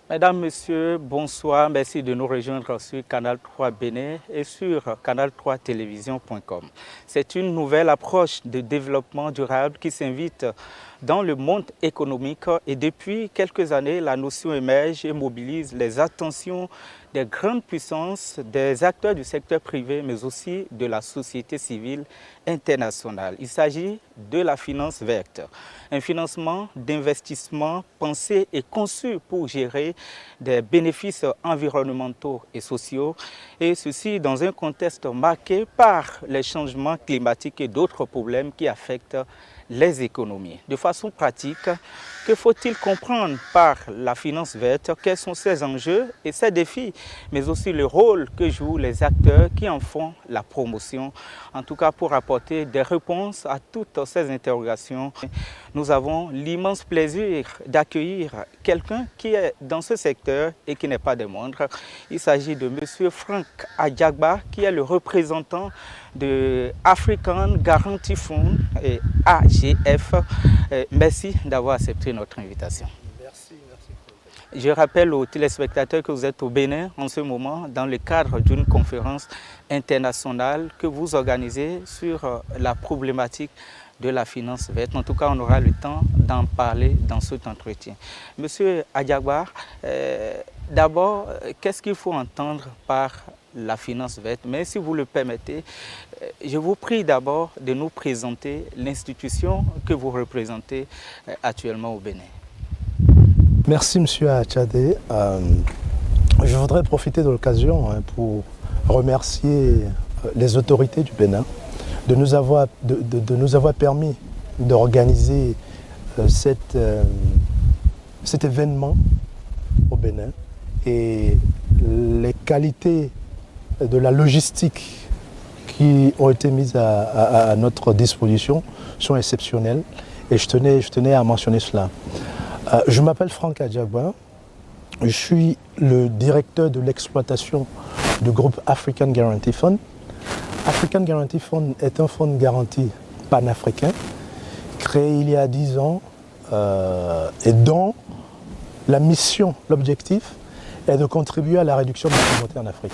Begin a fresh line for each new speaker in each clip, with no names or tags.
Mesdames, Messieurs, bonsoir. Merci de nous rejoindre sur Canal 3 Bénin et sur canal3télévision.com. C'est une nouvelle approche de développement durable qui s'invite dans le monde économique et depuis quelques années, la notion émerge et mobilise les attentions des grandes puissances, des acteurs du secteur privé, mais aussi de la société civile internationale. Il s'agit de la finance verte, un financement d'investissement pensé et conçu pour gérer des bénéfices environnementaux et sociaux, et ceci dans un contexte marqué par les changements climatiques et d'autres problèmes qui affectent les économies. De façon pratique, que faut-il comprendre par la finance verte? Quels sont ses enjeux et ses défis, mais aussi le rôle que jouent les acteurs qui en font la promotion? En tout cas, pour apporter des réponses à toutes ces interrogations, nous avons l'immense plaisir d'accueillir quelqu'un qui est dans ce secteur et qui n'est pas des moindres. Il s'agit de M. Frank Adjagba, qui est le représentant de African Guarantee Fund et AGF. Merci d'avoir accepté notre invitation.
Merci.
Je rappelle aux téléspectateurs que vous êtes au Bénin en ce moment dans le cadre d'une conférence internationale que vous organisez sur la problématique de la finance verte. En tout cas, on aura le temps d'en parler dans cet entretien. Monsieur Adjagba, d'abord, qu'est-ce qu'il faut entendre par la finance verte? Mais si vous le permettez, je vous prie d'abord de nous présenter l'institution que vous représentez actuellement au Bénin.
Merci, Monsieur Achadé. Je voudrais profiter de l'occasion pour remercier les autorités du Bénin de nous avoir permis d'organiser cet événement au Bénin. Et les qualités de la logistique qui ont été mises à notre disposition sont exceptionnelles. Et je tenais à mentionner cela. Je m'appelle Frank Adjagba. Je suis le directeur de l'exploitation du groupe African Guarantee Fund. African Guarantee Fund est un fonds de garantie panafricain créé il y a 10 ans et dont la mission, l'objectif est de contribuer à la réduction de la pauvreté en Afrique.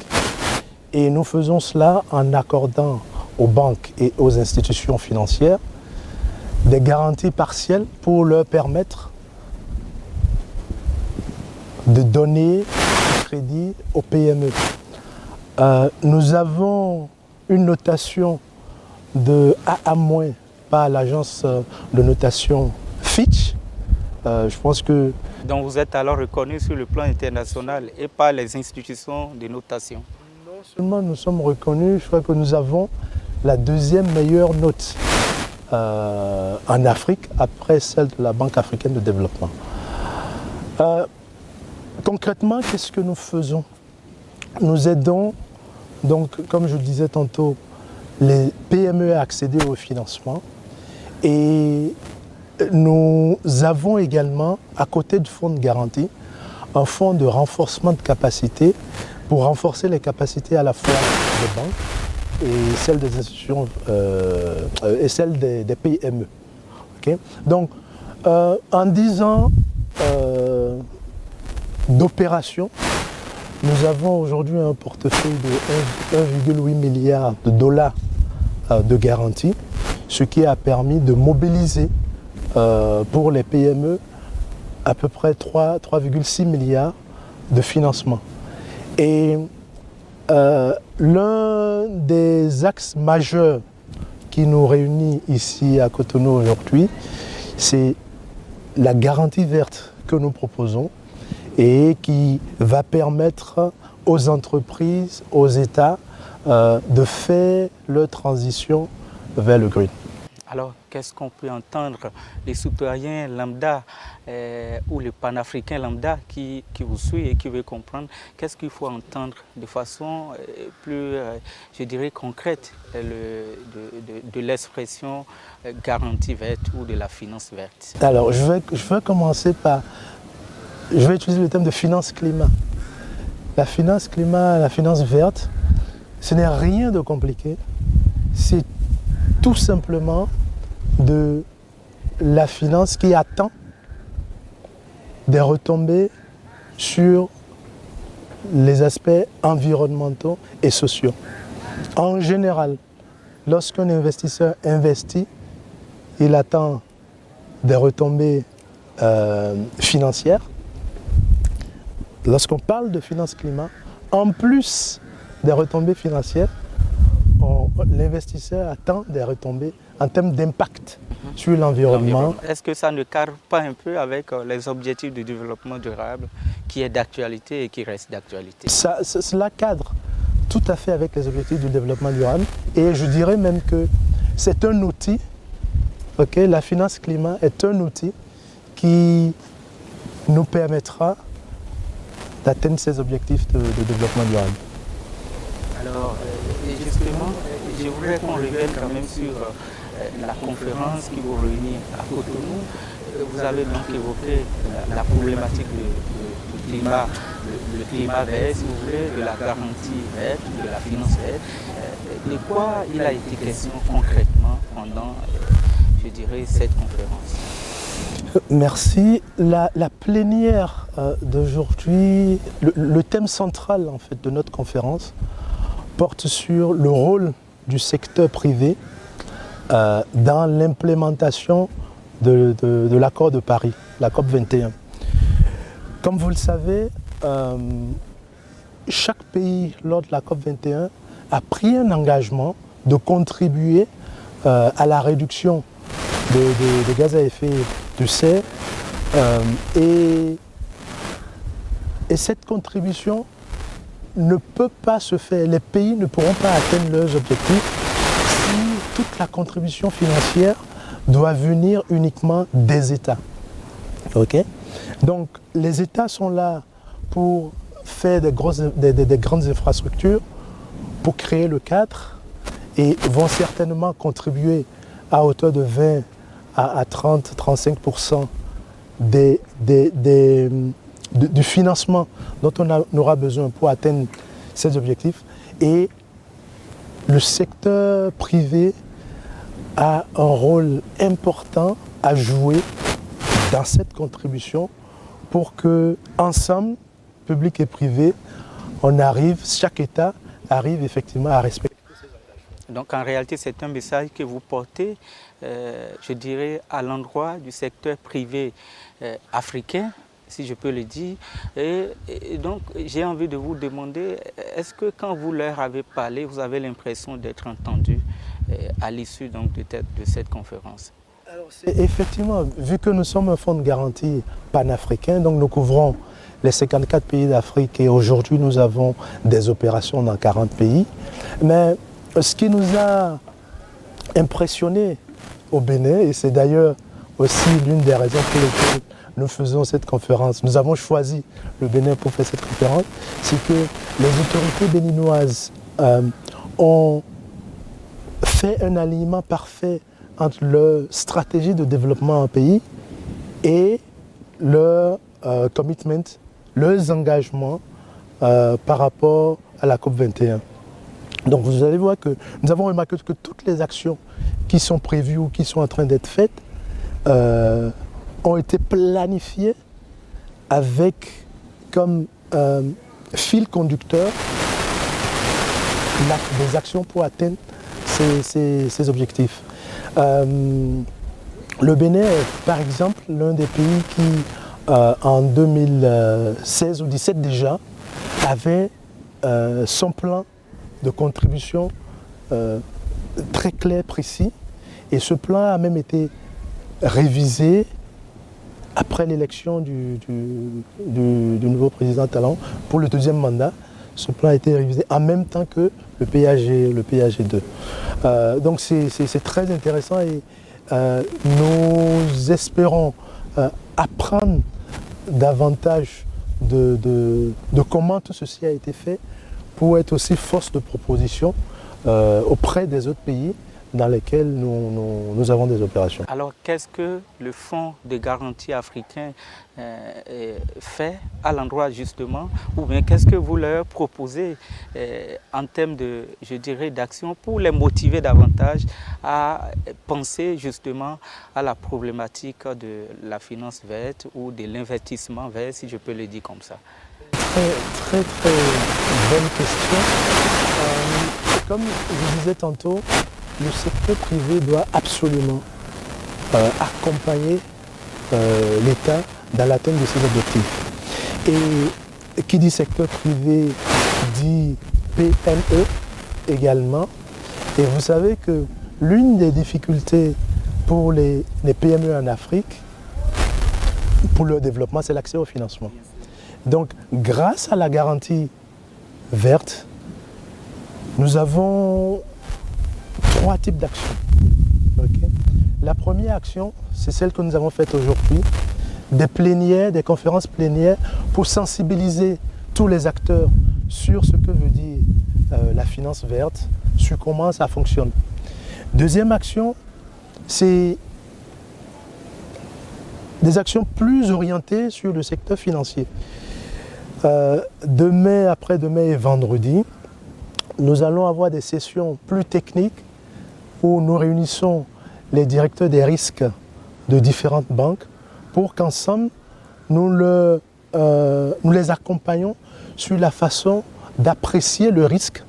Et nous faisons cela en accordant aux banques et aux institutions financières des garanties partielles pour leur permettre de donner du crédit aux PME. Nous avons une notation de AA- par l'agence de notation Fitch. Je pense que...
Donc vous êtes alors reconnu sur le plan international et par les institutions de notation.
Non seulement nous sommes reconnus, je crois que nous avons la deuxième meilleure note en Afrique après celle de la Banque africaine de développement. Concrètement, qu'est-ce que nous faisons? Nous aidons, donc, comme je le disais tantôt, les PME à accéder au financement. Et nous avons également, à côté du fonds de garantie, un fonds de renforcement de capacité pour renforcer les capacités à la fois des banques et celles des institutions et celles des PME. Okay? Donc, en 10 ans d'opération, nous avons aujourd'hui un portefeuille de 1,8 milliard de dollars de garantie, ce qui a permis de mobiliser pour les PME à peu près 3,6 milliards de financement. Et l'un des axes majeurs qui nous réunit ici à Cotonou aujourd'hui, c'est la garantie verte que nous proposons et qui va permettre aux entreprises, aux États de faire leur transition vers le green.
Alors, qu'est-ce qu'on peut entendre les citoyens lambda ou les panafricains lambda qui vous suivent et qui veulent comprendre? Qu'est-ce qu'il faut entendre de façon plus, je dirais, concrète de l'expression garantie verte ou de la finance verte?
Alors, je vais commencer par... Je vais utiliser le terme de finance climat. La finance climat, la finance verte, ce n'est rien de compliqué. C'est tout simplement de la finance qui attend des retombées sur les aspects environnementaux et sociaux. En général, lorsqu'un investisseur investit, il attend des retombées financières. Lorsqu'on parle de finance climat, en plus des retombées financières, l'investisseur attend des retombées en termes d'impact sur l'environnement.
Est-ce que ça ne cadre pas un peu avec les objectifs du développement durable qui est d'actualité et qui reste d'actualité?
Cela cadre tout à fait avec les objectifs du développement durable et je dirais même que c'est un outil, la finance climat est un outil qui nous permettra d'atteindre ces objectifs de développement durable.
Alors, justement, je voudrais qu'on revienne quand même sur la conférence qui vous réunit à Cotonou. Vous avez donc évoqué la problématique du climat, le climat vert, si vous voulez, de la garantie verte, de la finance verte. De quoi il a été question concrètement pendant, je dirais, cette conférence?
Merci. La plénière d'aujourd'hui, le thème central en fait, de notre conférence porte sur le rôle du secteur privé dans l'implémentation de l'accord de Paris, la COP 21. Comme vous le savez, chaque pays lors de la COP 21 a pris un engagement de contribuer à la réduction des gaz à effet de serre et cette contribution ne peut pas se faire, les pays ne pourront pas atteindre leurs objectifs si toute la contribution financière doit venir uniquement des États. Donc les États sont là pour faire des grandes infrastructures, pour créer le cadre et vont certainement contribuer à hauteur de 20 à 30-35% du financement dont on aura besoin pour atteindre ces objectifs. Et le secteur privé a un rôle important à jouer dans cette contribution pour que, ensemble, public et privé, chaque État arrive effectivement à respecter ces engagements.
Donc en réalité, c'est un message que vous portez, je dirais, à l'endroit du secteur privé africain, si je peux le dire. Et donc, j'ai envie de vous demander, est-ce que quand vous leur avez parlé, vous avez l'impression d'être entendu à l'issue donc de cette conférence?
Alors, effectivement, vu que nous sommes un fonds de garantie panafricain, donc nous couvrons les 54 pays d'Afrique et aujourd'hui nous avons des opérations dans 40 pays. Mais ce qui nous a impressionnés au Bénin, et c'est d'ailleurs aussi l'une des raisons pour lesquelles nous faisons cette conférence, nous avons choisi le Bénin pour faire cette conférence, c'est que les autorités béninoises ont fait un alignement parfait entre leur stratégie de développement en pays et leur commitment, leurs engagements par rapport à la COP 21. Donc vous allez voir que nous avons remarqué que toutes les actions qui sont prévues ou qui sont en train d'être faites ont été planifiées avec comme fil conducteur des actions pour atteindre ces objectifs. Le Bénin est par exemple l'un des pays qui en 2016 ou 2017 déjà avait son plan de contribution très clair, précis, et ce plan a même été révisé après l'élection du nouveau président Talon pour le deuxième mandat. Ce plan a été révisé en même temps que le PAG2. Donc c'est très intéressant et nous espérons apprendre davantage de comment tout ceci a été fait pour être aussi force de proposition auprès des autres pays dans lesquels nous avons des opérations.
Alors, qu'est-ce que le Fonds de garantie africain fait à l'endroit justement, ou bien qu'est-ce que vous leur proposez en termes de, je dirais, d'action pour les motiver davantage à penser justement à la problématique de la finance verte ou de l'investissement vert, si je peux le dire comme ça?
Très bonne question. Comme je disais tantôt, le secteur privé doit absolument accompagner l'État dans l'atteinte de ses objectifs. Et qui dit secteur privé dit PME également. Et vous savez que l'une des difficultés pour les PME en Afrique, pour leur développement, c'est l'accès au financement. Donc, grâce à la garantie verte, nous avons 3 types d'actions. Okay. La première action, c'est celle que nous avons faite aujourd'hui, des plénières, des conférences plénières pour sensibiliser tous les acteurs sur ce que veut dire la finance verte, sur comment ça fonctionne. Deuxième action, c'est des actions plus orientées sur le secteur financier. Demain, après-demain et vendredi, nous allons avoir des sessions plus techniques où nous réunissons les directeurs des risques de différentes banques pour qu'ensemble, nous les accompagnons sur la façon d'apprécier le risque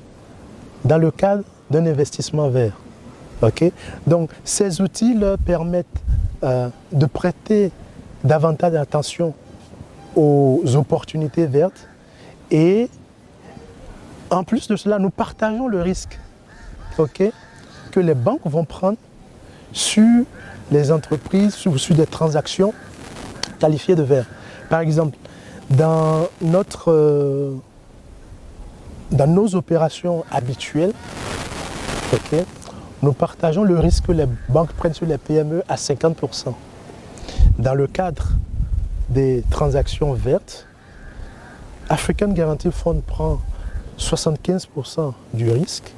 dans le cadre d'un investissement vert. Okay? Donc, ces outils leur permettent de prêter davantage d'attention aux opportunités vertes et en plus de cela, nous partageons le risque que les banques vont prendre sur les entreprises, sur des transactions qualifiées de vert. Par exemple, dans nos opérations habituelles, nous partageons le risque que les banques prennent sur les PME à 50%. Dans le cadre des transactions vertes, African Guarantee Fund prend 75% du risque,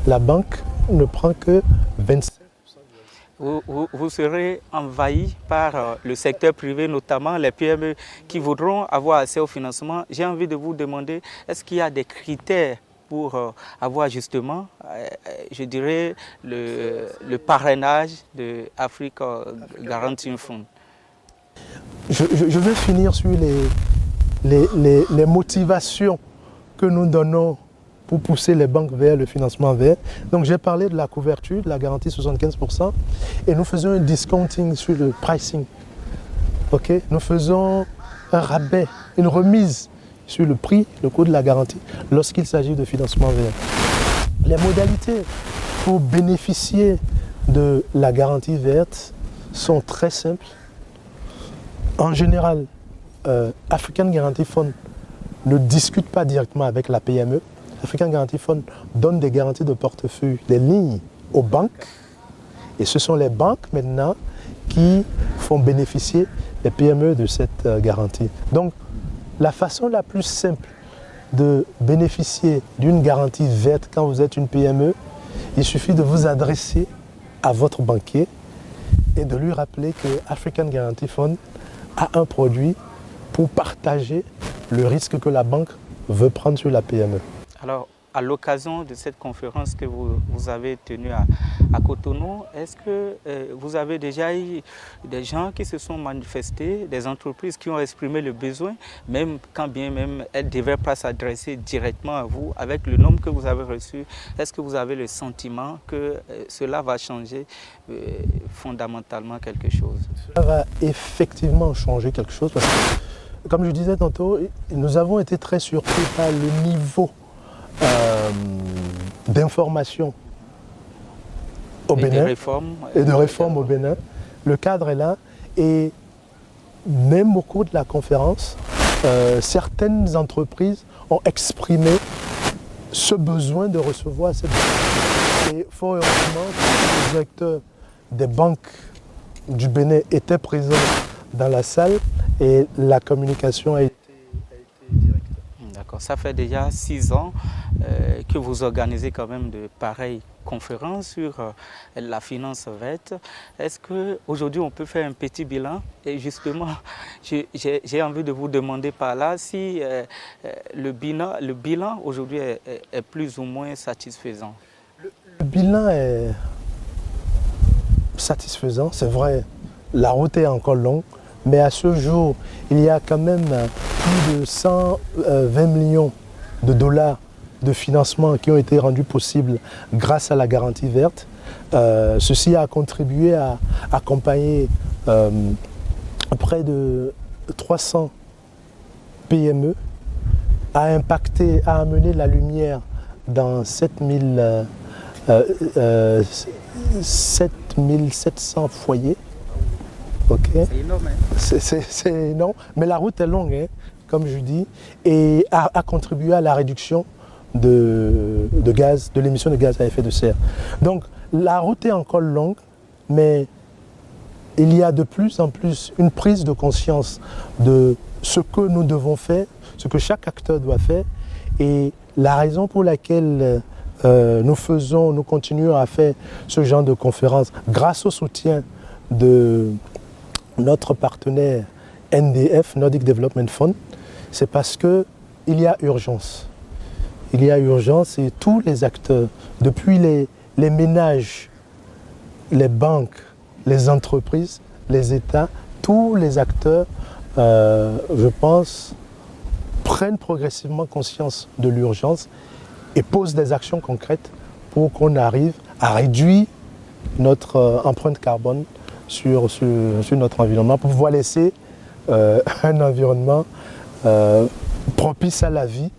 la banque ne prend que 25%.
Vous serez envahi par le secteur privé, notamment les PME qui voudront avoir accès au financement. J'ai envie de vous demander, est-ce qu'il y a des critères pour avoir justement, je dirais, le parrainage de Africa Guarantee Fund?
Je vais finir sur les motivations que nous donnons pour pousser les banques vers le financement vert. Donc j'ai parlé de la couverture, de la garantie 75%, et nous faisons un discounting sur le pricing. Nous faisons un rabais, une remise sur le prix, le coût de la garantie, lorsqu'il s'agit de financement vert. Les modalités pour bénéficier de la garantie verte sont très simples. En général, African Guarantee Fund ne discute pas directement avec la PME. African Guarantee Fund donne des garanties de portefeuille, des lignes aux banques. Et ce sont les banques maintenant qui font bénéficier les PME de cette garantie. Donc, la façon la plus simple de bénéficier d'une garantie verte quand vous êtes une PME, il suffit de vous adresser à votre banquier et de lui rappeler que African Guarantee Fund a un produit pour partager le risque que la banque veut prendre sur la PME.
Alors, à l'occasion de cette conférence que vous avez tenue à Cotonou, est-ce que vous avez déjà eu des gens qui se sont manifestés, des entreprises qui ont exprimé le besoin, même quand bien même elles ne devaient pas s'adresser directement à vous, avec le nombre que vous avez reçu, est-ce que vous avez le sentiment que cela va changer fondamentalement quelque chose?
Ça va effectivement changer quelque chose parce que, comme je disais tantôt, nous avons été très surpris par le niveau d'information au Bénin et de réforme au Bénin. Le cadre est là et même au cours de la conférence, certaines entreprises ont exprimé ce besoin de recevoir cette banque. Et fort heureusement, le directeur des banques du Bénin était présent dans la salle et la communication a été directe.
D'accord, ça fait déjà 6 ans que vous organisez quand même de pareilles conférence sur la finance verte. Est-ce qu'aujourd'hui on peut faire un petit bilan? Et justement, j'ai envie de vous demander par là si le bilan aujourd'hui est plus ou moins satisfaisant.
Le bilan est satisfaisant, c'est vrai, la route est encore longue, mais à ce jour, il y a quand même plus de 120 millions de dollars de financement qui ont été rendus possibles grâce à la garantie verte. Ceci a contribué à accompagner près de 300 PME, a amené la lumière dans 7700 foyers. Okay.
C'est énorme. Hein?
C'est énorme, mais la route est longue, hein, comme je dis, et a contribué à la réduction de l'émission de gaz à effet de serre. Donc la route est encore longue, mais il y a de plus en plus une prise de conscience de ce que nous devons faire, ce que chaque acteur doit faire, et la raison pour laquelle nous continuons à faire ce genre de conférences grâce au soutien de notre partenaire NDF, Nordic Development Fund, c'est parce qu'il y a urgence. Il y a urgence et tous les acteurs, depuis les ménages, les banques, les entreprises, les États, tous les acteurs, je pense, prennent progressivement conscience de l'urgence et posent des actions concrètes pour qu'on arrive à réduire notre empreinte carbone sur notre environnement, pour pouvoir laisser un environnement propice à la vie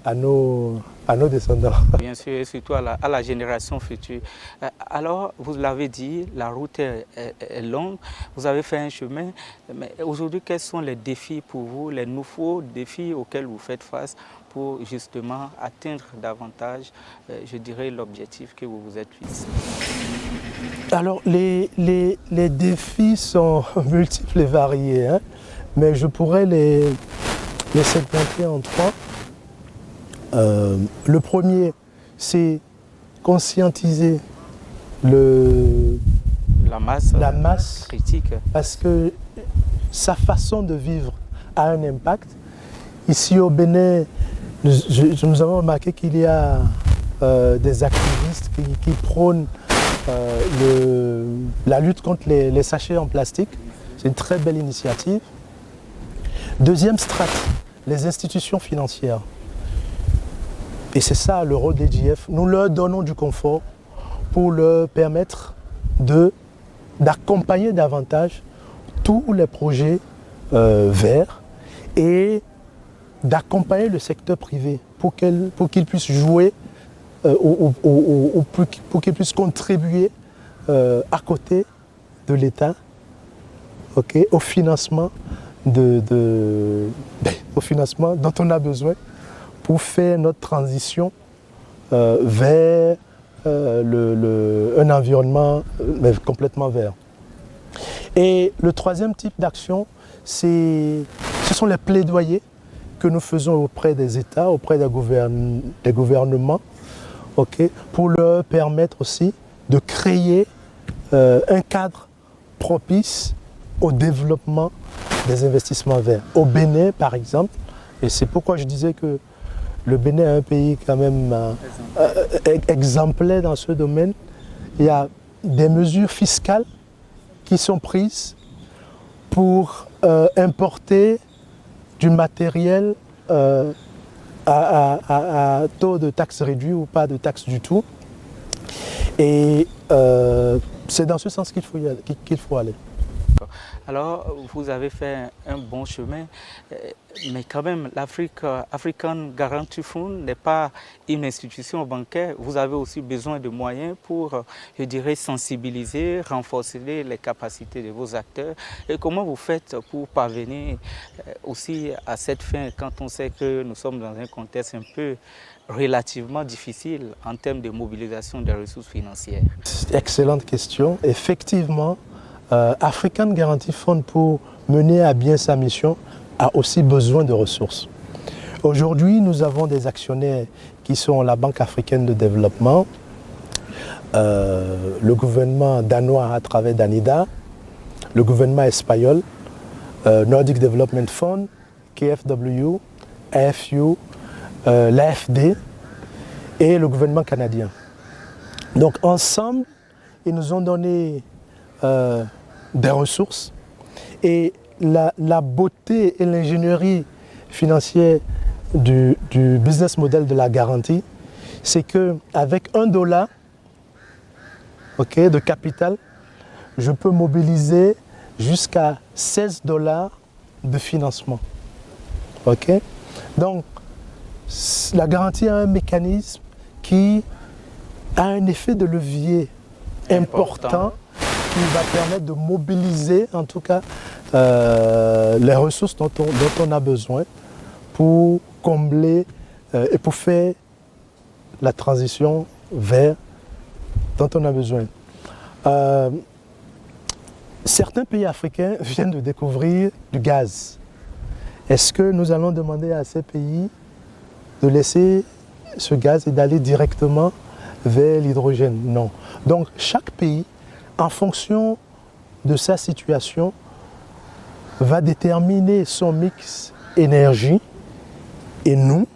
à nos descendants.
Bien sûr, et surtout à la génération future. Alors, vous l'avez dit, la route est longue, vous avez fait un chemin, mais aujourd'hui, quels sont les défis pour vous, les nouveaux défis auxquels vous faites face pour justement atteindre davantage, je dirais, l'objectif que vous vous êtes fixé?
Alors, les défis sont multiples et variés, hein, mais je pourrais les segmenter en trois. Le premier, c'est conscientiser la masse
critique,
parce que sa façon de vivre a un impact. Ici au Bénin, nous avons remarqué qu'il y a des activistes qui prônent la lutte contre les sachets en plastique. C'est une très belle initiative. Deuxième strate, les institutions financières. Et c'est ça le rôle des GF. Nous leur donnons du confort pour leur permettre d'accompagner davantage tous les projets verts et d'accompagner le secteur privé pour qu'il puisse jouer, pour qu'il puisse contribuer à côté de l'État, okay, au financement au financement dont on a besoin pour faire notre transition vers un environnement complètement vert. Et le troisième type d'action, ce sont les plaidoyers que nous faisons auprès des États, auprès des gouvernements, okay, pour leur permettre aussi de créer un cadre propice au développement des investissements verts. Au Bénin, par exemple, et c'est pourquoi je disais que le Bénin est un pays quand même exemplaire dans ce domaine. Il y a des mesures fiscales qui sont prises pour importer du matériel à taux de taxe réduit ou pas de taxe du tout. Et c'est dans ce sens qu'il faut aller.
Alors, vous avez fait un bon chemin, mais quand même, l'African Guarantee Fund n'est pas une institution bancaire. Vous avez aussi besoin de moyens pour, je dirais, sensibiliser, renforcer les capacités de vos acteurs. Et comment vous faites pour parvenir aussi à cette fin quand on sait que nous sommes dans un contexte un peu relativement difficile en termes de mobilisation des ressources financières?
Excellente question. Effectivement, African Guarantee Fund, pour mener à bien sa mission, a aussi besoin de ressources. Aujourd'hui, nous avons des actionnaires qui sont la Banque africaine de développement, le gouvernement danois à travers Danida, le gouvernement espagnol, Nordic Development Fund, KfW, AFU, l'AFD et le gouvernement canadien. Donc ensemble, ils nous ont donné des ressources et la beauté et l'ingénierie financière du business model de la garantie, c'est qu'avec $1 de capital, je peux mobiliser jusqu'à $16 de financement. Donc, la garantie a un mécanisme qui a un effet de levier important qui va permettre de mobiliser, en tout cas, les ressources dont on a besoin pour combler et pour faire la transition vers dont on a besoin. Certains pays africains viennent de découvrir du gaz. Est-ce que nous allons demander à ces pays de laisser ce gaz et d'aller directement vers l'hydrogène? Non. Donc chaque pays, en fonction de sa situation, va déterminer son mix énergie. Et nous,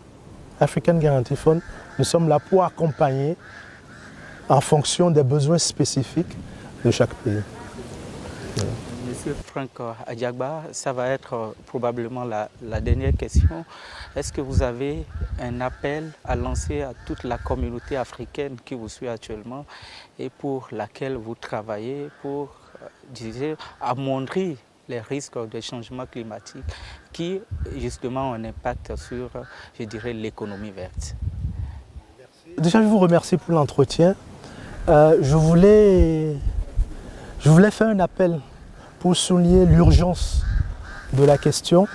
African Guarantee Fund, nous sommes là pour accompagner en fonction des besoins spécifiques de chaque pays.
Monsieur Franck Adiagba, ça va être probablement la dernière question. Est-ce que vous avez un appel à lancer à toute la communauté africaine qui vous suit actuellement et pour laquelle vous travaillez pour amoindrir les risques des changements climatiques qui justement ont un impact sur, je dirais, l'économie verte?
Déjà, je vous remercie pour l'entretien. Je voulais faire un appel pour souligner l'urgence de la question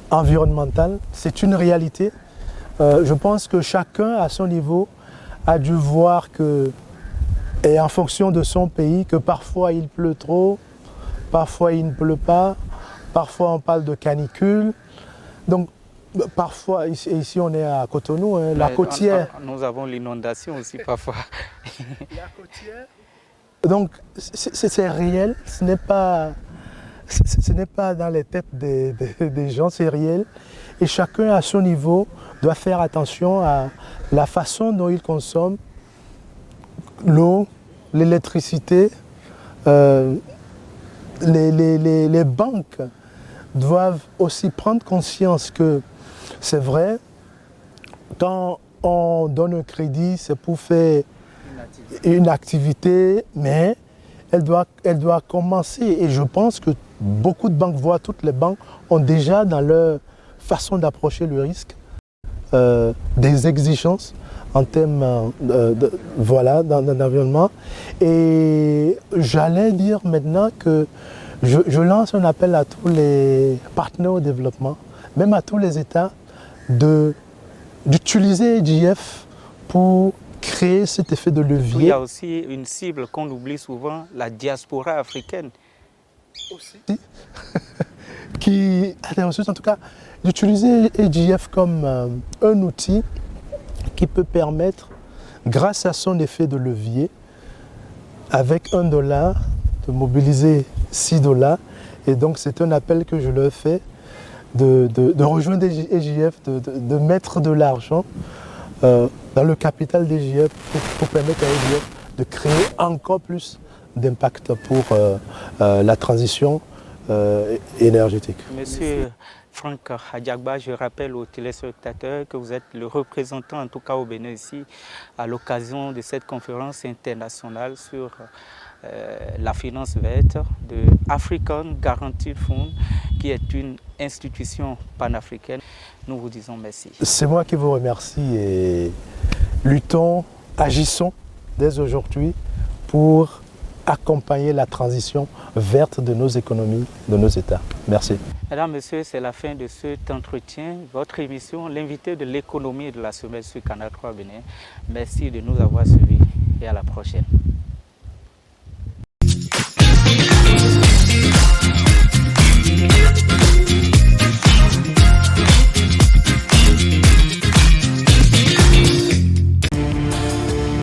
environnementale. C'est une réalité. Je pense que chacun, à son niveau, a dû voir que, et en fonction de son pays, que parfois il pleut trop, parfois il ne pleut pas, parfois on parle de canicule. Donc, parfois, ici on est à Cotonou, hein, la côtière.
Nous avons l'inondation aussi parfois.
La côtière. Donc, c'est réel, ce n'est pas dans les têtes des gens, c'est réel. Et chacun à son niveau doit faire attention à la façon dont il consomme l'eau, l'électricité. Les banques doivent aussi prendre conscience que c'est vrai, quand on donne un crédit, c'est pour faire une activité, mais elle doit commencer. Et je pense que beaucoup de banques, voire toutes les banques, ont déjà dans leur façon d'approcher le risque des exigences en termes d'environnement. Et j'allais dire maintenant que je lance un appel à tous les partenaires au développement, même à tous les États, d'utiliser EGF pour créer cet effet de levier.
Il y a aussi une cible qu'on oublie souvent, la diaspora africaine.
Aussi. Qui a des ressources, en tout cas, d'utiliser EGF comme un outil qui peut permettre, grâce à son effet de levier, avec $1, de mobiliser $6. Et donc c'est un appel que je leur fais de rejoindre EGF, de mettre de l'argent dans le capital d'EGF pour permettre à EGF de créer encore plus d'impact pour la transition énergétique.
Monsieur Franck Adiagba, je rappelle aux téléspectateurs que vous êtes le représentant, en tout cas au Bénin ici, à l'occasion de cette conférence internationale sur la finance verte de African Guarantee Fund, qui est une institution panafricaine. Nous vous disons merci.
C'est moi qui vous remercie et luttons, agissons dès aujourd'hui pour accompagner la transition verte de nos économies, de nos États. Merci.
Mesdames, Messieurs, c'est la fin de cet entretien. Votre émission, l'invité de l'économie de la semaine sur Canal 3 Bénin. Merci de nous avoir suivis et à la prochaine.